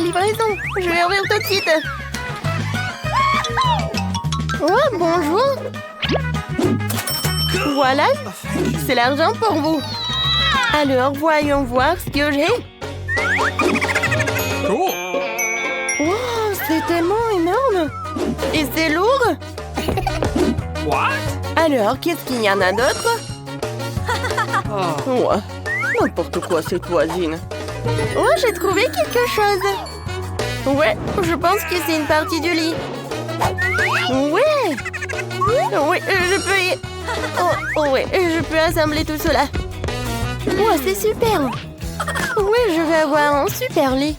livraison. Je vais ouvrir tout de suite. Oh, bonjour. Voilà, c'est l'argent pour vous. Alors, voyons voir ce que j'ai. Wow, c'est tellement énorme. Et c'est lourd. Alors, qu'est-ce qu'il y en a d'autre? Ouais, n'importe quoi cette voisine. Oh, j'ai trouvé quelque chose. Ouais, je pense que c'est une partie du lit. Ouais. Oui, je peux y... Oh, ouais, je peux assembler tout cela. Oh, c'est super. Oui, je vais avoir un super lit.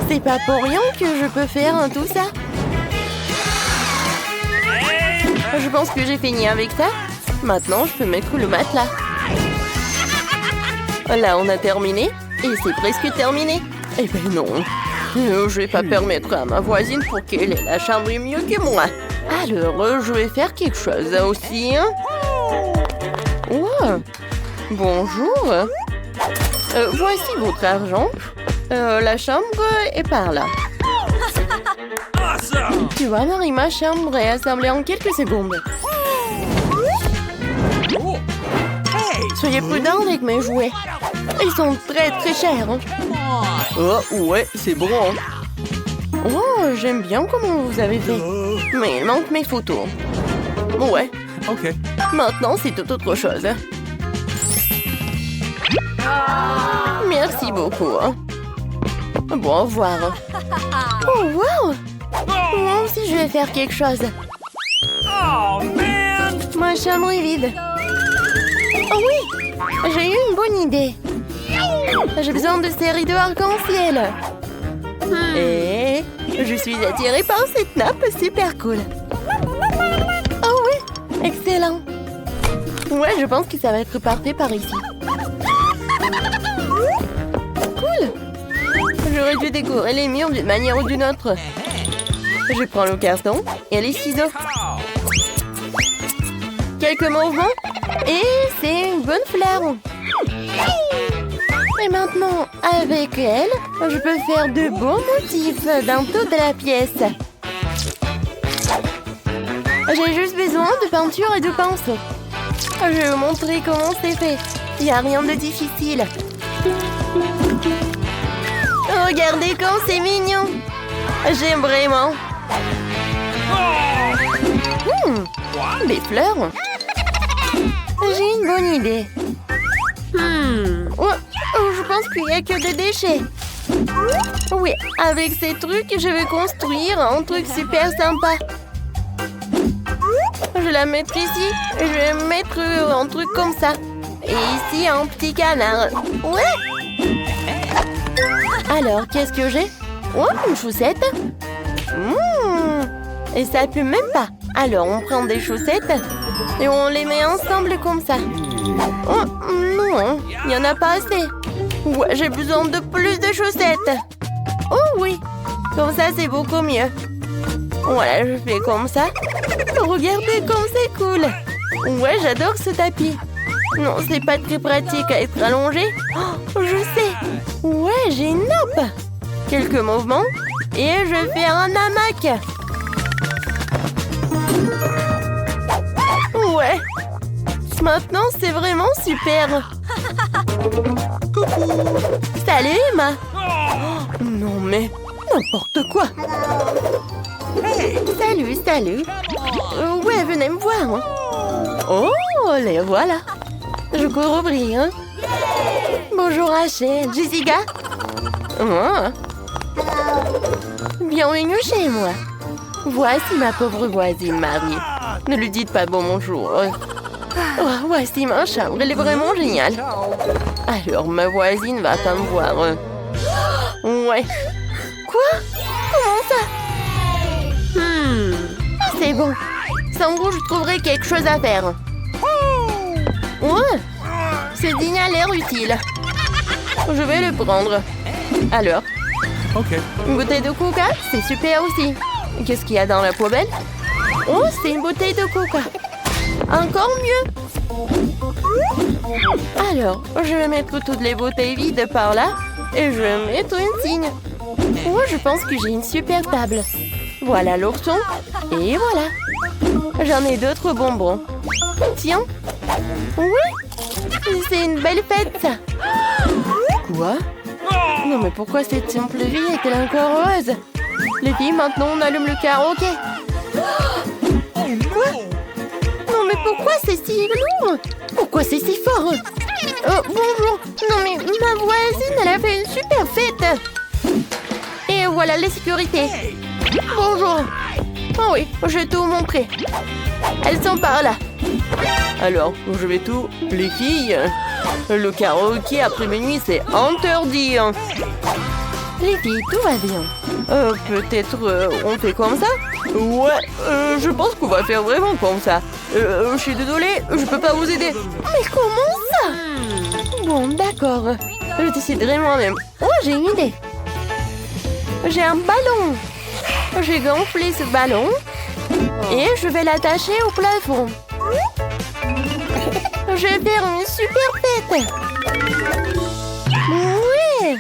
C'est pas pour rien que je peux faire tout ça. Je pense que j'ai fini avec ça. Maintenant, je peux mettre le matelas. Là, on a terminé. Et c'est presque terminé. Eh ben non. Je vais pas permettre à ma voisine pour qu'elle ait la chambre mieux que moi. Alors, je vais faire quelque chose aussi. Hein? Wow. Bonjour. Voici votre argent. La chambre est par là. Tu vas voir, ma chambre est assemblée en quelques secondes. Soyez prudents avec mes jouets. Ils sont très très chers. Oh, ouais, c'est bon. Oh, j'aime bien comment vous avez fait. Mais il manque mes photos. Ouais. Ok. Maintenant, c'est tout autre chose. Merci beaucoup. Bon, au revoir. Oh, wow! Moi aussi, je vais faire quelque chose. Oh, man! Ma chambre est vide. Oh oui! J'ai eu une bonne idée. J'ai besoin de ces rideaux arc-en-ciel. Et je suis attirée par cette nappe super cool. Oh oui! Excellent! Ouais, je pense que ça va être parfait par ici. Cool! J'aurais dû décorer les murs d'une manière ou d'une autre. Je prends le carton et les ciseaux. Quelques mouvements et c'est une bonne fleur. Et maintenant, avec elle, je peux faire de beaux motifs dans toute la pièce. J'ai juste besoin de peinture et de pinceau. Je vais vous montrer comment c'est fait. Il n'y a rien de difficile. Regardez comme c'est mignon. J'aime vraiment. Des fleurs. J'ai une bonne idée. Je pense qu'il n'y a que des déchets. Oui, avec ces trucs, je vais construire un truc super sympa. Je vais la mettre ici. Je vais mettre un truc comme ça. Et ici, un petit canard. Ouais. Alors, qu'est-ce que j'ai? Oh, une chaussette. Et ça pue même pas. Alors, on prend des chaussettes et on les met ensemble comme ça. Oh, non, il n'y en a pas assez. Ouais, j'ai besoin de plus de chaussettes. Oh oui, comme ça, c'est beaucoup mieux. Voilà, je fais comme ça. Regardez comme c'est cool. Ouais, j'adore ce tapis. Non, c'est pas très pratique à être allongé. Oh, je sais. Ouais, j'ai une nappe. Quelques mouvements et je fais un hamac. Ouais. Maintenant, c'est vraiment super. Coucou. Salut, Emma. Oh, non, mais n'importe quoi. Salut, salut. Ouais, venez me voir. Hein. Oh, les voilà. Je cours ouvrir. Hein. Bonjour, Rachel. Jessica. Oh. Bienvenue chez moi. Voici ma pauvre voisine Marie. Ne lui dites pas bonjour. Oh, voici ma chambre, elle est vraiment géniale. Alors, ma voisine va pas me voir. Ouais. Quoi? Comment ça? C'est bon. Sans vous, je trouverai quelque chose à faire. Ouais. Ce dîner a l'air utile. Je vais le prendre. Alors? Ok. Une bouteille de coca, c'est super aussi. Qu'est-ce qu'il y a dans la poubelle? Oh, c'est une bouteille de coca. Encore mieux. Alors, je vais mettre toutes les bouteilles vides par là et je vais mettre une signe. Oh, je pense que j'ai une super table. Voilà l'ourson. Et voilà. J'en ai d'autres bonbons. Tiens. Oui. C'est une belle fête, ça. Quoi? Non, mais pourquoi cette simple vie est-elle encore heureuse? Les filles, maintenant, on allume le karaoké. Quoi? Non, mais pourquoi c'est si lourd? Pourquoi c'est si fort? Oh, bonjour. Non, mais ma voisine, elle a fait une super fête. Et voilà la sécurité. Bonjour. Oh oui, je vais tout montrer. Elles sont par là. Alors, je vais tout... Les filles, le karaoké après minuit, c'est interdit. Les filles, tout va bien. Peut-être on fait comme ça? Ouais, je pense qu'on va faire vraiment comme ça. Je suis désolée, je peux pas vous aider. Mais comment ça? Bon, d'accord. Je déciderai moi-même. Oh, j'ai une idée. J'ai un ballon. J'ai gonflé ce ballon et je vais l'attacher au plafond. Je vais faire une super fête. Oui.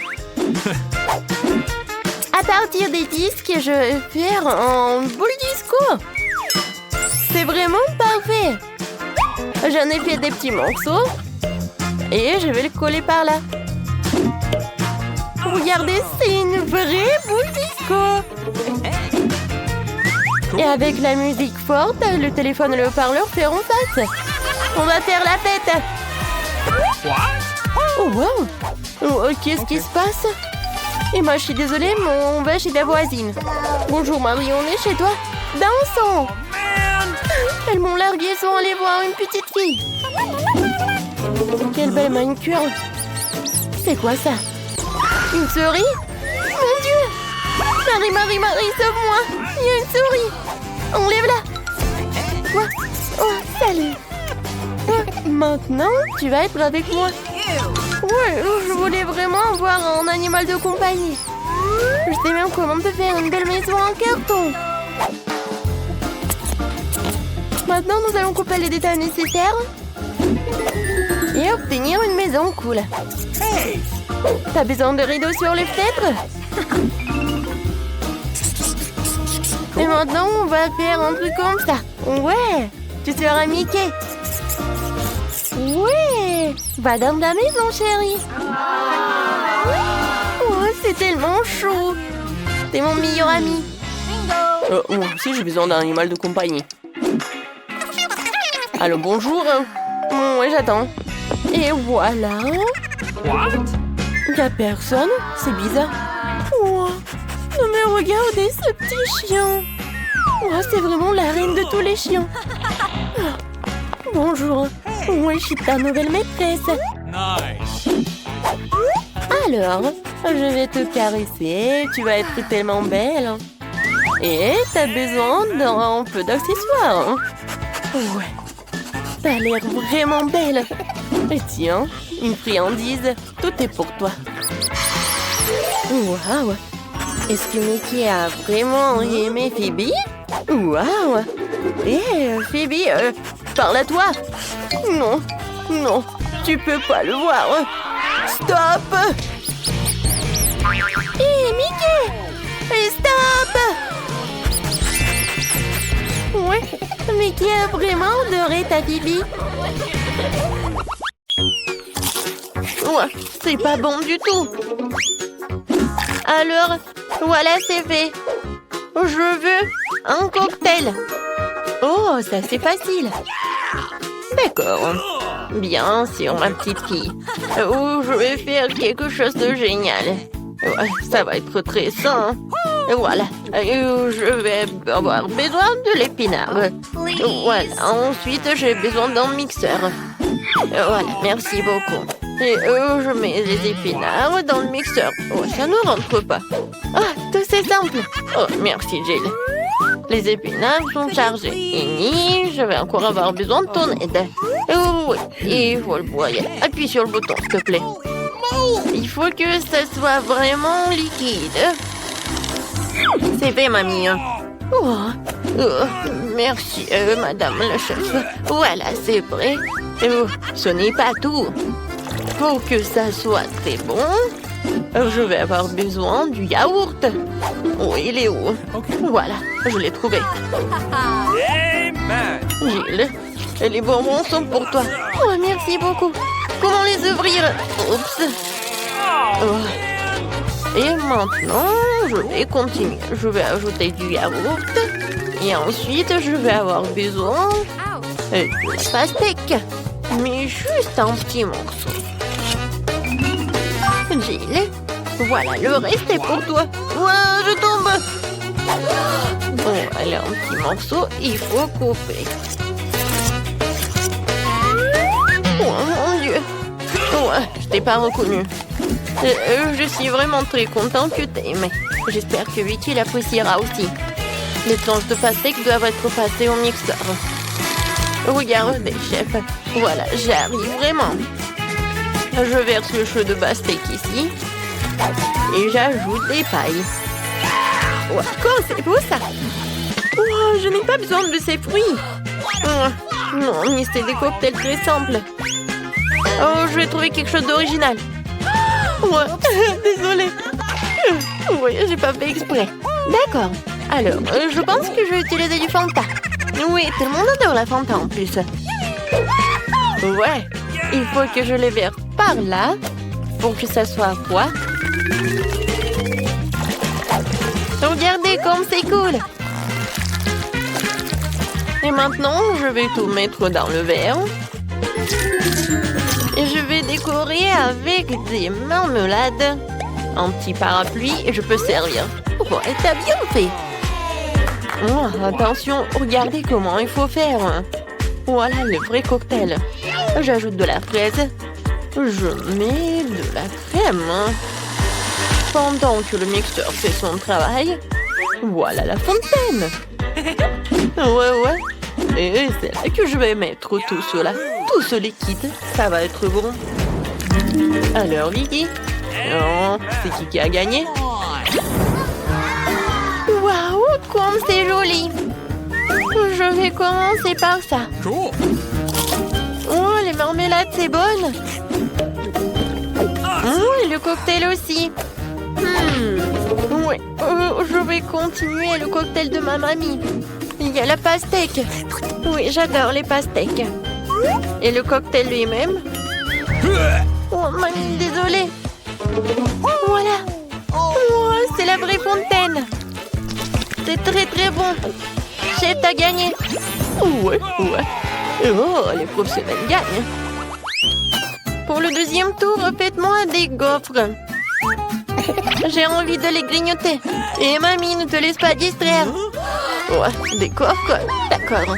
À partir des disques, je vais faire un boule disco. C'est vraiment parfait. J'en ai fait des petits morceaux et je vais le coller par là. Regardez, c'est une vraie boule disco. Et avec la musique forte, le téléphone et le haut-parleur feront face. On va faire la fête. Oh wow. Oh, qu'est-ce qui se passe? Et moi, je suis désolée, mais on va chez ta voisine. Bonjour Marie, on est chez toi. Dansons. Elles m'ont largué sans aller voir une petite fille. Quelle belle manucure. C'est quoi ça? Une souris? Mon Dieu! Marie, sauve-moi! Il y a une souris! Enlève-la! Quoi? Oh, salut! Maintenant, tu vas être avec moi. Ouais, je voulais vraiment voir un animal de compagnie. Je sais même comment te faire une belle maison en carton. Maintenant, nous allons couper les détails nécessaires et obtenir une maison cool. T'as besoin de rideaux sur les fenêtres? Et maintenant, on va faire un truc comme ça. Ouais, tu seras Mickey. Ouais, va dans la maison, chérie. Oh, c'est tellement chaud. T'es mon meilleur ami. Moi aussi, j'ai besoin d'un animal de compagnie. Allô, bonjour. Ouais, j'attends. Et voilà. Y'a personne? C'est bizarre. Oh, non mais regardez ce petit chien. Oh, c'est vraiment la reine de tous les chiens. Bonjour. Moi, je suis ta nouvelle maîtresse. Nice. Alors, je vais te caresser. Tu vas être tellement belle. Et t'as besoin d'un peu d'accessoires. Ouais. T'as l'air vraiment belle. Et tiens, une friandise. Tout est pour toi. Waouh. Est-ce que Mickey a vraiment aimé Phoebe? Waouh. Phoebe, parle à toi. Non, non, tu peux pas le voir. Stop. Mickey, stop. Ouais, Mickey a vraiment adoré ta Phoebe. Ouais, c'est pas bon du tout. Alors, voilà, c'est fait. Je veux un cocktail. Oh, ça c'est facile. D'accord. Bien sûr, ma petite fille. Oh, je vais faire quelque chose de génial. Ouais, ça va être très sain. Voilà. Je vais avoir besoin de l'épinard. Voilà. Ensuite, j'ai besoin d'un mixeur. Voilà, merci beaucoup. Et je mets les épinards dans le mixeur. Oh, ça ne rentre pas. Ah, tout c'est simple. Oh, merci, Jill. Les épinards sont chargés. Et je vais encore avoir besoin de ton aide. Oh, oui, il faut le broyer. Appuie sur le bouton, s'il te plaît. Il faut que ça soit vraiment liquide. C'est fait, mamie. Oh, merci, madame la chef. Voilà, c'est prêt. Ce n'est pas tout. Pour que ça soit très bon, Je vais avoir besoin du yaourt. Oh, il est où? Okay. Voilà, je l'ai trouvé. Amen. Gilles, les bonbons sont pour toi. Oh, merci beaucoup. Comment les ouvrir? Oups. Oh, Oh. Et maintenant, je vais continuer. Je vais ajouter du yaourt. Et ensuite, je vais avoir besoin de la pastèque. Mais juste un petit morceau. Gilles, voilà, le reste est pour toi. Ouah, je tombe. Bon, allez, un petit morceau, il faut couper. Oh mon Dieu. Ouais, je t'ai pas reconnu. Je suis vraiment très contente que t'aimes. J'espère que Vicky l'appréciera aussi. Les tranches de pastèque doivent être passées au mixeur. Regardez, chef. Voilà, j'arrive vraiment. Je verse le jus de pastèque ici. Et j'ajoute des pailles. Wow, c'est beau ça. Oh, je n'ai pas besoin de ces fruits. Oh, non, mais c'est des cocktails très simples. Oh, je vais trouver quelque chose d'original. Ouais, désolée. Oui, j'ai pas fait exprès. D'accord. Alors, je pense que je vais utiliser du Fanta. Oui, tout le monde adore la Fanta en plus. Ouais, il faut que je les verse par là pour que ça soit froid. Regardez comme c'est cool. Et maintenant, je vais tout mettre dans le verre. Et je vais décorer avec des marmelades. Un petit parapluie et je peux servir. Oh, et t'as bien fait. Oh, attention, regardez comment il faut faire. Voilà le vrai cocktail. J'ajoute de la fraise. Je mets de la crème. Pendant que le mixeur fait son travail, voilà la fontaine. Ouais. Et c'est là que je vais mettre tout cela. Tout ce liquide, ça va être bon. Alors, Vicky, non, c'est qui a gagné? Waouh, comme c'est joli. Je vais commencer par ça. cool. Oh, les marmelades, c'est bonne. Oh, et le cocktail aussi. Oui, je vais continuer le cocktail de ma mamie. Il y a la pastèque. Oui, j'adore les pastèques. Et le cocktail lui-même. Oh, mamie, désolée. Voilà. Oh, c'est la vraie fontaine. C'est très très bon. Chef, t'as gagné. Ouais. Oh, les professionnels gagnent. Pour le deuxième tour, faites-moi des gaufres. J'ai envie de les grignoter. Et mamie, ne te laisse pas distraire. Ouais, des gaufres, d'accord.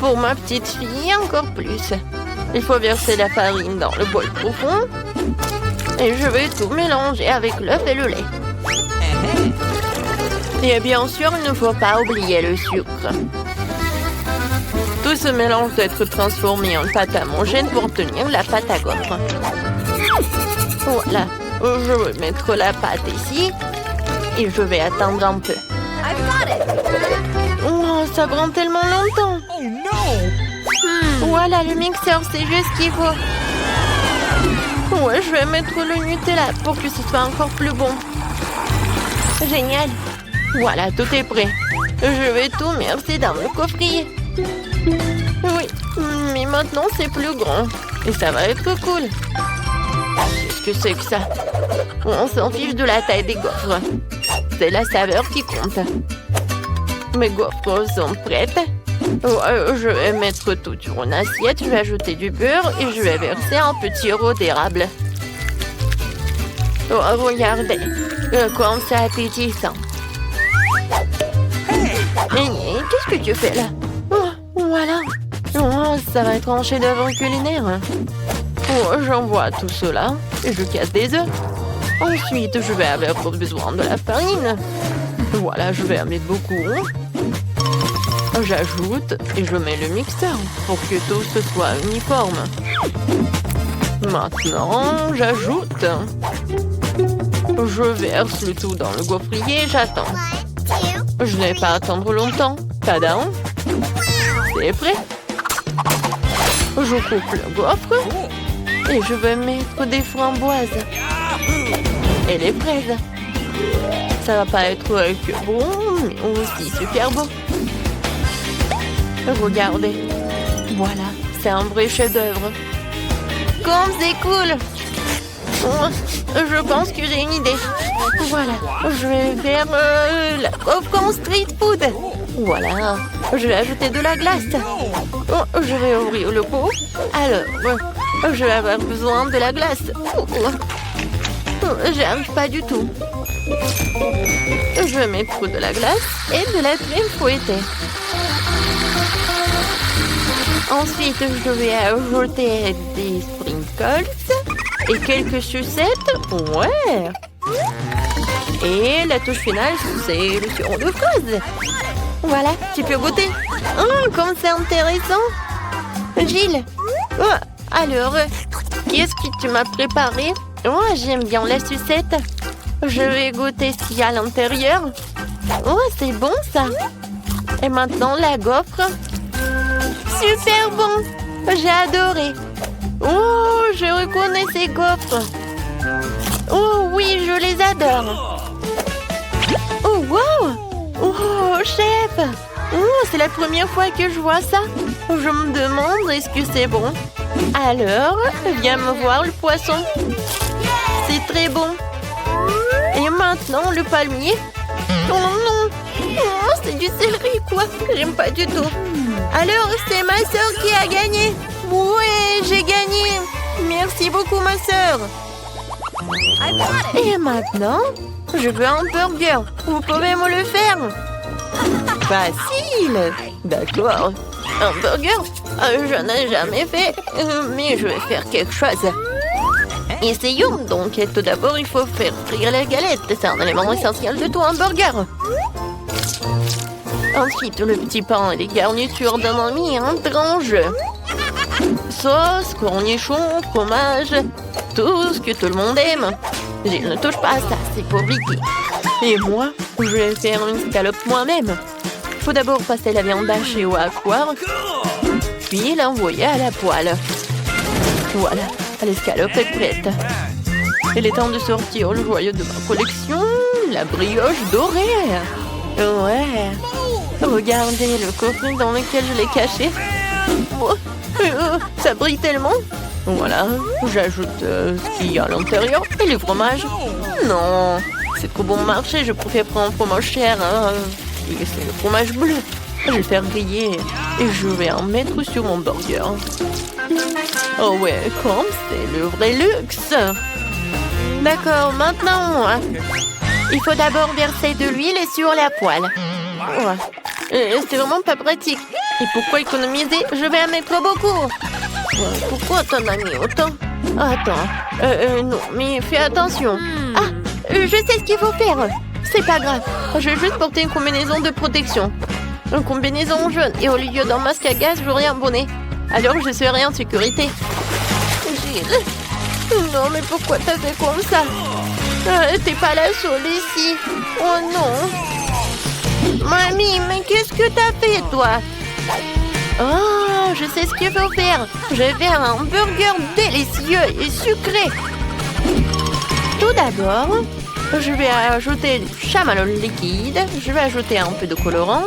Pour ma petite fille, encore plus. Il faut verser la farine dans le bol profond. Et je vais tout mélanger avec l'œuf et le lait. Et bien sûr, il ne faut pas oublier le sucre. Tout ce mélange doit être transformé en pâte homogène pour obtenir la pâte à gaufres. Voilà. Je vais mettre la pâte ici. Et je vais attendre un peu. Oh, ça prend tellement longtemps. Oh no! Voilà, le mixeur, c'est juste ce qu'il faut. Ouais, je vais mettre le Nutella pour que ce soit encore plus bon. Génial. Voilà, tout est prêt. Je vais tout verser dans le coffrier. Oui, mais maintenant c'est plus grand. Et ça va être cool. Qu'est-ce que c'est que ça? On s'en fiche de la taille des gaufres. C'est la saveur qui compte. Mes gaufres sont prêtes. Je vais mettre tout sur une assiette. Je vais ajouter du beurre et je vais verser un petit sirop d'érable. Oh, regardez. Comme c'est appétissant. Qu'est-ce que tu fais là? Oh, voilà. Oh, ça va être un chef-d'œuvre culinaire. Oh, j'envoie tout cela et je casse des œufs. Ensuite, je vais avoir besoin de la farine. Voilà, je vais en mettre beaucoup. J'ajoute et je mets le mixeur pour que tout ce soit uniforme. Maintenant, j'ajoute. Je verse le tout dans le gaufrier et j'attends. Je n'ai pas à attendre longtemps. Tadam! C'est prêt. Je coupe le gaufre et je vais mettre des framboises. et les fraises. Ça va pas être que bon, mais aussi super bon. Regardez. Voilà, c'est un vrai chef-d'œuvre. Comme c'est cool! Oh, je pense que j'ai une idée. Voilà, je vais faire la coffre en street food. Voilà, je vais ajouter de la glace. Oh, je vais ouvrir le pot. Alors, je vais avoir besoin de la glace. J'y arrive pas du tout. Je vais mettre de la glace et de la crème fouettée. Ensuite, je vais ajouter des sprinkles et quelques sucettes. Ouais. Et la touche finale, c'est le sirop de fraise. Voilà, tu peux goûter. Oh, comme c'est intéressant. Gilles, alors, qu'est-ce que tu m'as préparé? Oh, j'aime bien la sucette. Je vais goûter ce qu'il y a à l'intérieur. Oh, c'est bon ça. Et maintenant, la gaufre. Super bon. J'ai adoré. Oh, je reconnais ces gaufres. Oh oui, je les adore. Oh, wow. Oh, chef. Oh, c'est la première fois que je vois ça. Je me demande, est-ce que c'est bon? Alors, viens me voir le poisson. C'est très bon. Et maintenant, le palmier. Oh non. Oh, c'est du céleri, quoi. J'aime pas du tout. Alors, c'est ma sœur qui a gagné. Ouais, j'ai gagné. Merci beaucoup, ma sœur. Et maintenant, je veux un burger. Vous pouvez me le faire? Facile. D'accord. Un burger? Je n'ai jamais fait, mais je vais faire quelque chose. Essayons donc. Tout d'abord, il faut faire frire la galette. C'est un élément essentiel de tout hamburger. Ensuite, le petit pain et les garnitures d'un ami en tranche. Sauce, cornichons, fromage, tout ce que tout le monde aime. Je ne touche pas à ça, c'est pour Vicky. Et moi, je vais faire une scalope moi-même. Il faut d'abord passer la viande hachée au hachoir, puis l'envoyer à la poêle. Voilà, l'escalope est prête. Il est temps de sortir le joyau de ma collection, la brioche dorée. Ouais. Regardez le coffret dans lequel je l'ai caché. Oh, ça brille tellement. Voilà, j'ajoute ce qu'il y a à l'intérieur et le fromage. Non, c'est trop bon marché, je préfère prendre un fromage cher. Et c'est le fromage bleu. Je vais le faire griller et je vais en mettre sur mon burger. Oh ouais, comme c'est le vrai luxe. D'accord, maintenant, il faut d'abord verser de l'huile sur la poêle. C'est vraiment pas pratique. Et pourquoi économiser? Je vais en mettre beaucoup. Pourquoi t'en as mis autant? Attends, non, mais fais attention. Ah, je sais ce qu'il faut faire. C'est pas grave, je vais juste porter une combinaison de protection. Une combinaison jaune et au lieu d'un masque à gaz, j'aurai un bonnet. Alors je serai en sécurité. Gilles, non mais pourquoi t'as fait comme ça? T'es pas la seule ici. Oh non. Mamie, mais qu'est-ce que t'as fait toi? Oh, je sais ce qu'il faut faire. Je vais faire un burger délicieux et sucré. Tout d'abord, je vais ajouter du chamallow liquide. Je vais ajouter un peu de colorant.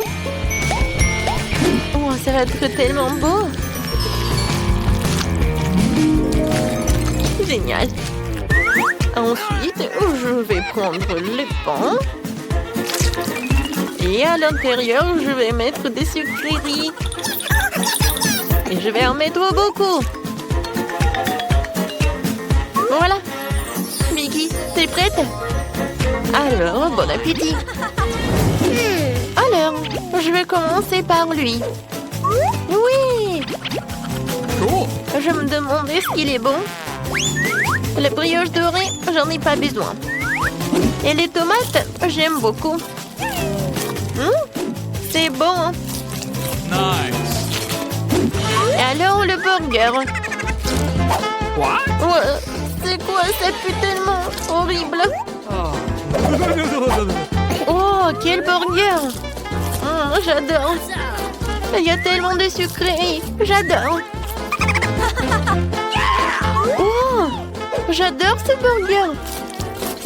Oh, ça va être tellement beau. Génial. Ensuite, je vais prendre les pains. Et à l'intérieur, je vais mettre des sucreries. Et je vais en mettre beaucoup. Voilà. Vicky, t'es prête? Alors, bon appétit. Alors, je vais commencer par lui. Oui. Je me demandais ce qu'il est bon. La brioche dorée, j'en ai pas besoin. Et les tomates, j'aime beaucoup. C'est bon. Nice. Et alors le burger. What? Ouais, c'est quoi? Ça pue tellement horrible. Oh, quel burger. J'adore. Il y a tellement de sucreries. J'adore. Oh, j'adore ce burger.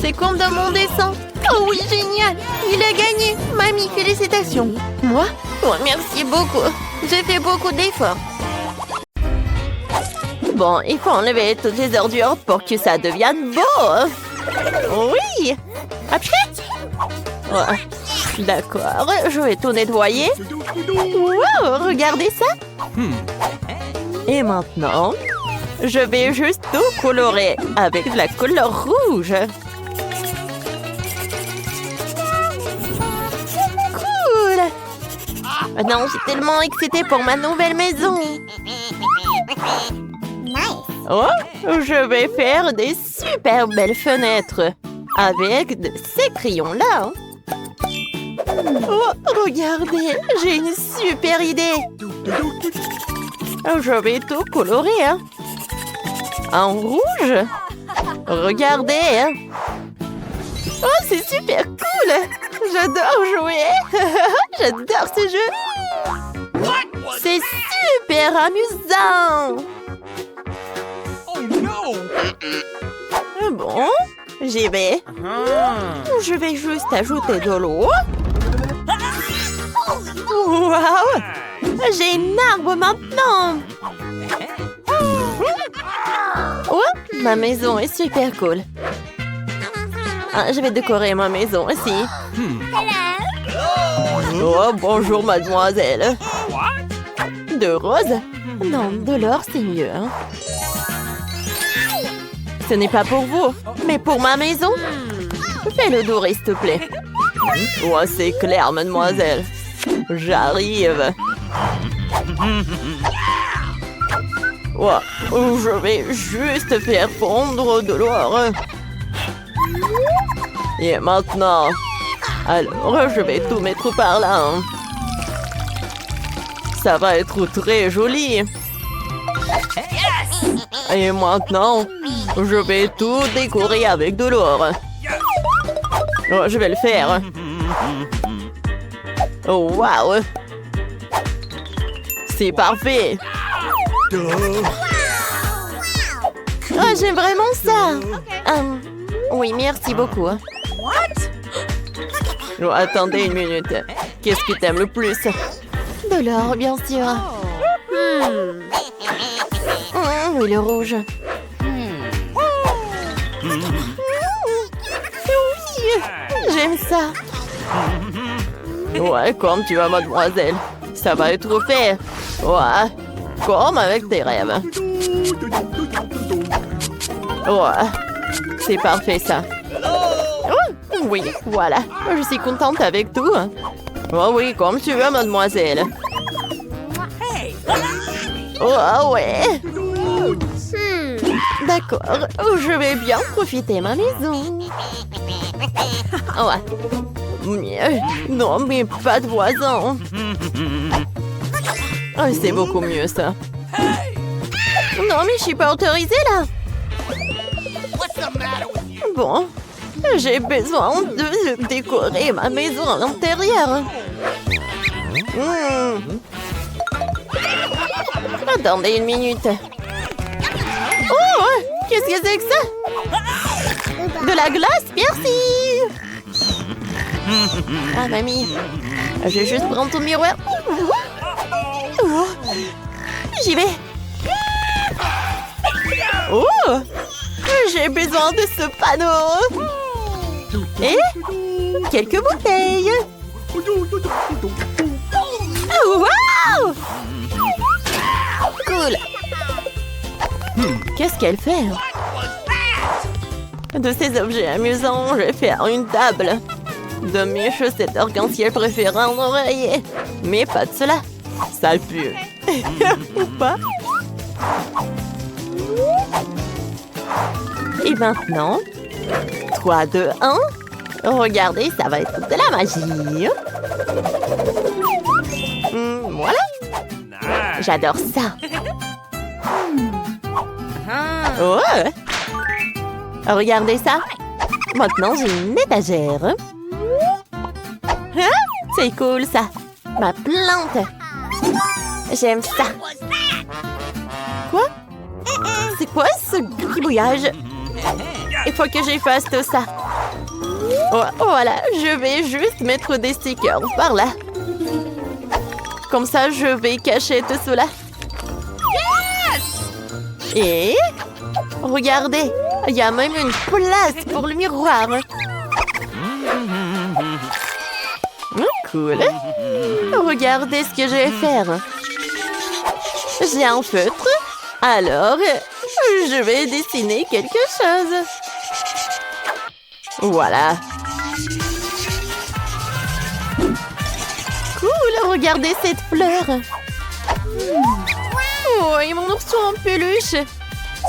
C'est comme dans mon dessin. Oh oui, génial. Il a gagné. Mamie, félicitations. Moi? Oh, merci beaucoup. J'ai fait beaucoup d'efforts. Bon, il faut enlever toutes les ordures pour que ça devienne beau. Oui. Après? Oh, d'accord, je vais tout nettoyer. Wow, regardez ça. Et maintenant, je vais juste tout colorer avec de la couleur rouge. Cool. Maintenant, je suis tellement excitée pour ma nouvelle maison. Oh, je vais faire des super belles fenêtres avec de ces crayons-là. Oh, regardez, j'ai une super idée. Je vais tout colorer. En rouge. Regardez. Oh, c'est super cool. J'adore jouer. J'adore ce jeu. C'est super amusant. Bon, j'y vais. Je vais juste ajouter de l'eau. Waouh! J'ai une arbre maintenant. Oh, ma maison est super cool. Ah, je vais décorer ma maison aussi. Oh, bonjour, mademoiselle. De rose? Non, de l'or, c'est mieux. Hein? Ce n'est pas pour vous, mais pour ma maison. Fais-le doré, s'il te plaît. Oh, c'est clair, mademoiselle. J'arrive. Oh, je vais juste faire fondre de l'or. Et maintenant, alors je vais tout mettre par là. Ça va être très joli. Et maintenant, je vais tout décorer avec de l'or. Oh, je vais le faire. Oh, waouh! C'est parfait! Oh, j'aime vraiment ça! Oui, merci beaucoup. Oh, attendez une minute. Qu'est-ce que t'aimes le plus? De l'or, bien sûr. Oui, le rouge. Oui, j'aime ça. Ouais, comme tu vas, mademoiselle. Ça va être fait. Ouais, comme avec tes rêves. Ouais, c'est parfait ça. Oh, oui, voilà. Je suis contente avec tout. Oh oui, comme tu veux, mademoiselle. Oh ouais. D'accord, je vais bien profiter de ma maison. Ouais. Non, mais pas de voisins. Oh, c'est beaucoup mieux, ça. Non, mais je suis pas autorisée, là. Bon, j'ai besoin de décorer ma maison à l'intérieur. Attendez une minute. Oh, qu'est-ce que c'est que ça? De la glace, merci. Ah, mamie, je vais juste prendre ton miroir. Oh, j'y vais. Oh, j'ai besoin de ce panneau. Et quelques bouteilles. Wow! Cool. Qu'est-ce qu'elle fait? De ces objets amusants, je vais faire une table. De mes chaussettes arc-en-ciel préférées en oreiller. Mais pas de cela. Ça pue. Ou pas? Et maintenant, 3, 2, 1. Regardez, ça va être de la magie. Voilà. J'adore ça. Oh. Regardez ça. Maintenant, j'ai une étagère. Hein? C'est cool, ça. Ma plante. J'aime ça. Quoi? C'est quoi ce gribouillage? Il faut que j'efface tout ça. Oh, voilà, je vais juste mettre des stickers par là. Comme ça, je vais cacher tout cela. Et regardez, il y a même une place pour le miroir. Cool. Regardez ce que je vais faire. J'ai un feutre. Alors, je vais dessiner quelque chose. Voilà. Cool, regardez cette fleur. Oh, et mon ourson en peluche.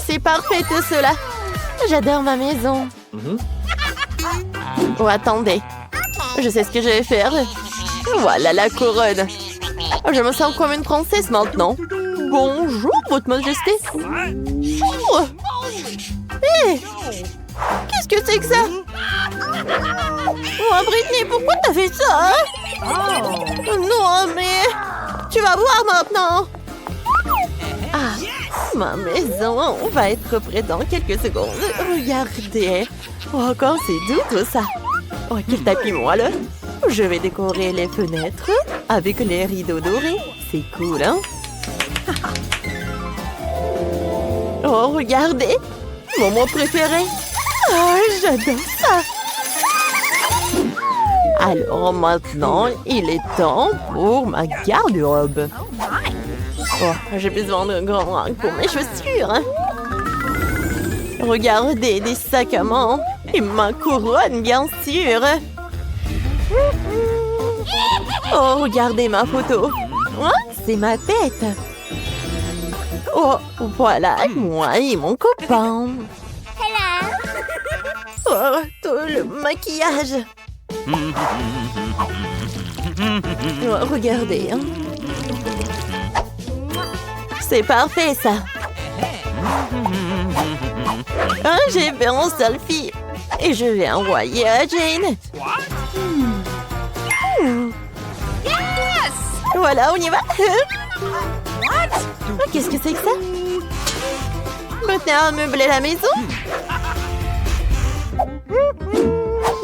C'est parfait tout cela. J'adore ma maison. Oh, attendez. Je sais ce que je vais faire. Voilà la couronne. Je me sens comme une princesse maintenant. Bonjour, votre majesté. Oh. Hé, qu'est-ce que c'est que ça? Oh, Britney, pourquoi t'as fait ça? Non, mais tu vas voir maintenant. Ah, ma maison va être prête dans quelques secondes. Regardez. Oh, encore c'est doux tout ça. Oh, quel tapis moi là. Je vais décorer les fenêtres avec les rideaux dorés. C'est cool, hein? Oh, regardez. Mon mot préféré. Oh, j'adore ça. Alors maintenant, il est temps pour ma garde-robe. Oh, j'ai besoin d'un grand rack pour mes chaussures. Regardez, des sacs à main. Et ma couronne, bien sûr. Oh, regardez ma photo. Oh, c'est ma tête. Oh, voilà, moi et mon copain. Oh, tout le maquillage. Oh, regardez. Hein. C'est parfait, ça. Ah, j'ai fait un selfie. Et je vais envoyer à Jane. Voilà, on y va. Oh, qu'est-ce que c'est que ça? Maintenant, à meubler la maison?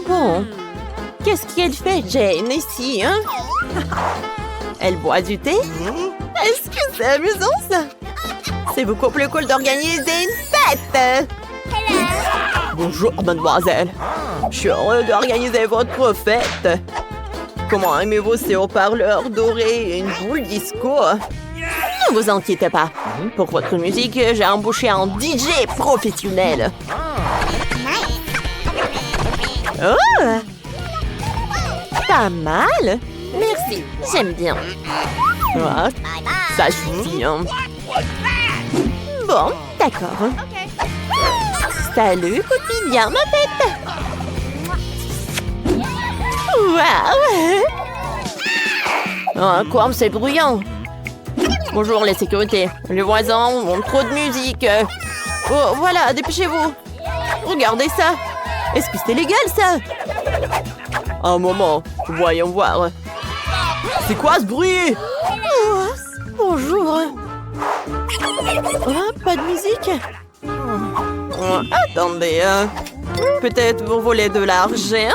Bon. Qu'est-ce qu'elle fait, Jane, ici, hein? Elle boit du thé? Est-ce que c'est amusant, ça? C'est beaucoup plus cool d'organiser une fête! Bonjour, mademoiselle. Je suis heureux d'organiser votre fête. Comment aimez-vous ces haut-parleurs dorés et une boule disco? Ne vous inquiétez pas. Pour votre musique, j'ai embauché un DJ professionnel. Oh! Pas mal. Merci, j'aime bien. Ah, ça suffit, hein. Bon, d'accord. Salut, copine, viens ma tête. Waouh! Oh, quoi, c'est bruyant. Bonjour, les sécurités. Les voisins ont trop de musique. Oh, voilà, dépêchez-vous. Regardez ça. Est-ce que c'est légal, ça? Un moment, voyons voir. C'est quoi ce bruit? Oh, bonjour. Oh, pas de musique. Oh, attendez, peut-être vous voulez de l'argent?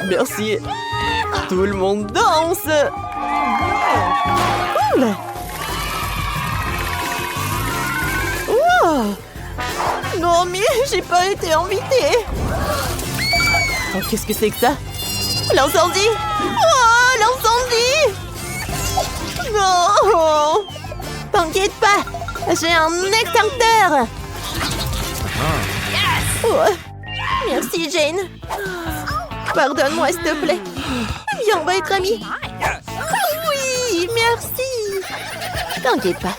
Merci. Tout le monde danse. Cool. Wow. Non, mais j'ai pas été invitée. Oh, qu'est-ce que c'est que ça? L'incendie! Oh, l'incendie! Non! T'inquiète pas, j'ai un extincteur. Oh. Merci, Jane. Pardonne-moi, s'il te plaît. Viens, on va être amis. Oui, merci. T'inquiète pas.